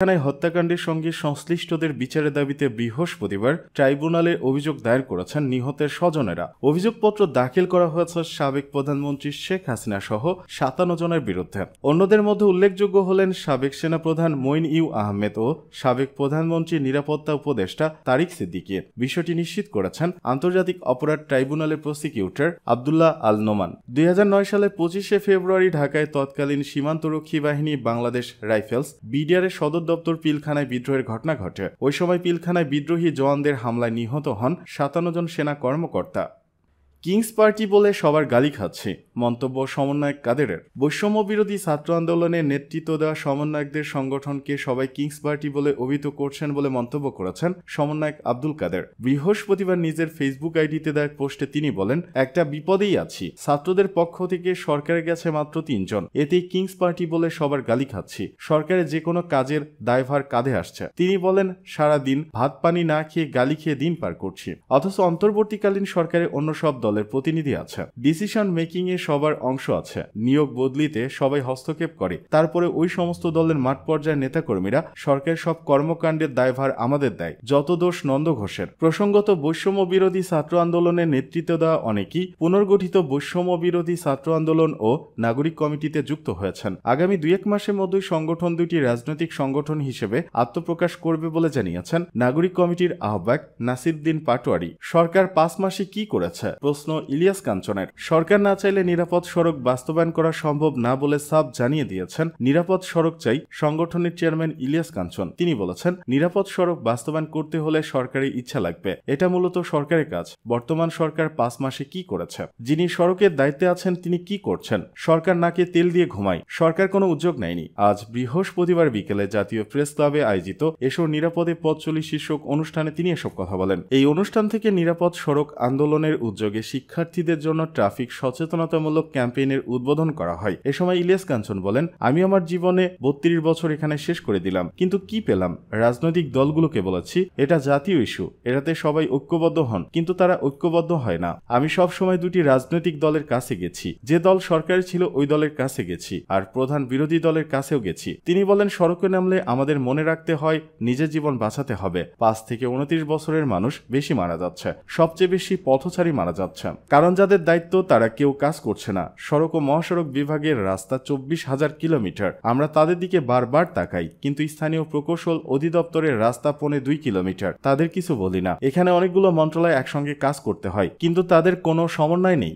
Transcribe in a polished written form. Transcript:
পিলখানায় হত্যাকাণ্ডের সঙ্গে সংশ্লিষ্টদের বিচারের দাবিতে বৃহস্পতিবার ট্রাইব্যুনালে অভিযোগ দায়ের করেছেন নিহতের স্বজনেরা। অভিযোগপত্র দাখিল করা হয়েছে সাবেক প্রধানমন্ত্রী শেখ হাসিনা সহ ৫৭ জনের বিরুদ্ধে। অন্যদের মধ্যে উল্লেখযোগ্য হলেন সাবেক সেনাপ্রধান মঈন ইউ আহমেদ ও সাবেক প্রধানমন্ত্রীর নিরাপত্তা উপদেষ্টা তারিক সিদ্দিকী। বিষয়টি নিশ্চিত করেছেন আন্তর্জাতিক অপরাধ ট্রাইব্যুনালের প্রসিকিউটর আবদুল্লাহ আল নোমান। ২০০৯ সালের ২৫শে ফেব্রুয়ারি ঢাকায় তৎকালীন সীমান্তরক্ষী বাহিনী বাংলাদেশ রাইফেলস বিডিআরের সদর দপ্তর পিলখানায় বিদ্রোহের ঘটনা ঘটে। ওই সময় পিলখানায় বিদ্রোহী জওয়ানদের হামলায় নিহত হন ৫৭ জন সেনা কর্মকর্তা। কিংস পার্টি বলে সবার গালি খাচ্ছে, মন্তব্য সমন্বয়ক কাদেরের। বৈষম্য বিরোধী ছাত্র আন্দোলনের নেতৃত্ব দেওয়া সমন্বয়কদের সংগঠনকে সবাই কিংস পার্টি বলে অভিহিত করছেন বলে মন্তব্য করেছেন সমন্বয়ক আব্দুল কাদের। বৃহস্পতিবার নিজের ফেসবুক আইডিতে দেওয়া পোস্টে তিনি বলেন, একটা বিপদেই আছি, ছাত্রদের পক্ষ থেকে সরকারে গেছে মাত্র ৩ জন, এতেই কিংস পার্টি বলে সবার গালি খাচ্ছি। সরকারের যে কোনো কাজের দায়ভার কাঁধে আসছে। তিনি বলেন, সারা দিন ভাত পানি না খেয়ে গালি খেয়ে দিন পার করছি, অথচ অন্তর্বর্তীকালীন সরকারের অন্য সব দলের প্রতিনিধি আছে, ডিসিশন মেকিং এ সবার অংশ আছে, নিয়োগ বদলিতে সবাই হস্তক্ষেপ করে, তারপরে ওই সমস্ত দলের মাঠ পর্যায়ের নেতাকর্মীরা সরকারের সব কর্মকাণ্ডের দায়ভার আমাদের দেয়, যত দোষ নন্দ ঘোষের। প্রসঙ্গত, বৈষম্য বিরোধী ছাত্র আন্দোলনের নেতৃত্ব দেওয়া অনেকেই পুনর্গঠিত বৈষম্য বিরোধী ছাত্র আন্দোলন ও নাগরিক কমিটিতে যুক্ত হয়েছেন। আগামী ২-১ মাসের মধ্যেই সংগঠন দুটি রাজনৈতিক সংগঠন হিসেবে আত্মপ্রকাশ করবে বলে জানিয়েছেন নাগরিক কমিটির আহ্বায়ক নাসিরউদ্দিন পাটোয়ারি। সরকার ৫ মাসে কি করেছে? প্রশ্ন ইলিয়াস কাঞ্চনের। সরকার না চাইলে নিরাপদ সড়ক বাস্তবায়ন করা সম্ভব না বলে সাফ জানিয়ে দিয়েছেন নিরাপদ সড়ক চাই সংগঠনের চেয়ারম্যান ইলিয়াস কাঞ্চন। তিনি বলেছেন, নিরাপদ সড়ক বাস্তবায়ন করতে হলে সরকারি ইচ্ছা লাগবে, এটা মূলত সরকারের কাজ। বর্তমান সরকার ৫ মাসে কি করেছে? যিনি সড়কের দায়িত্বে আছেন তিনি কি করছেন? সরকার নাকে তেল দিয়ে ঘুমায়, সরকার কোনো উদ্যোগ নেয়নি। আজ বৃহস্পতিবার বিকেলে জাতীয় প্রেস ক্লাবে আয়োজিত এসো নিরাপদে পথ চলি শীর্ষক অনুষ্ঠানে তিনি এসব কথা বলেন। এই অনুষ্ঠান থেকে নিরাপদ সড়ক আন্দোলনের উদ্যোগে শিক্ষার্থীদের জন্য ট্রাফিক সচেতনতামূলক ক্যাম্পেইনের উদ্বোধন করা হয়। এ সময় ইলিয়াস কাঞ্চন বলেন, আমি আমার জীবনে ৩২ বছর এখানে শেষ করে দিলাম, কিন্তু কি পেলাম? রাজনৈতিক দলগুলোকে বলেছি এটা জাতীয় ইস্যু, এটাতে সবাই ঐক্যবদ্ধ হন, কিন্তু তারা ঐক্যবদ্ধ হয় না। আমি সব সময় দুটি রাজনৈতিক দলের কাছে গেছি, যে দল সরকারে ছিল ওই দলের কাছে গেছি, আর প্রধান বিরোধী দলের কাছেও গেছি। তিনি বলেন, সড়কে নামলে আমাদের মনে রাখতে হয় নিজের জীবন বাঁচাতে হবে। ৫ থেকে ২৯ বছরের মানুষ বেশি মারা যাচ্ছে, সবচেয়ে বেশি পথচারী মারা যাচ্ছে, কারণ যাদের দায়িত্ব তারা কেউ কাজ করছে না। সড়ক ও মহাসড়ক বিভাগের রাস্তা ২৪,০০০ কিলোমিটার, আমরা তাদের দিকে বারবার তাকাই, কিন্তু স্থানীয় প্রকৌশল অধিদপ্তরের রাস্তা ২.৫ কিলোমিটার, তাদের কিছু বলি না। এখানে অনেকগুলো মন্ত্রণালয় একসঙ্গে কাজ করতে হয়, কিন্তু তাদের কোনো সমন্বয় নেই।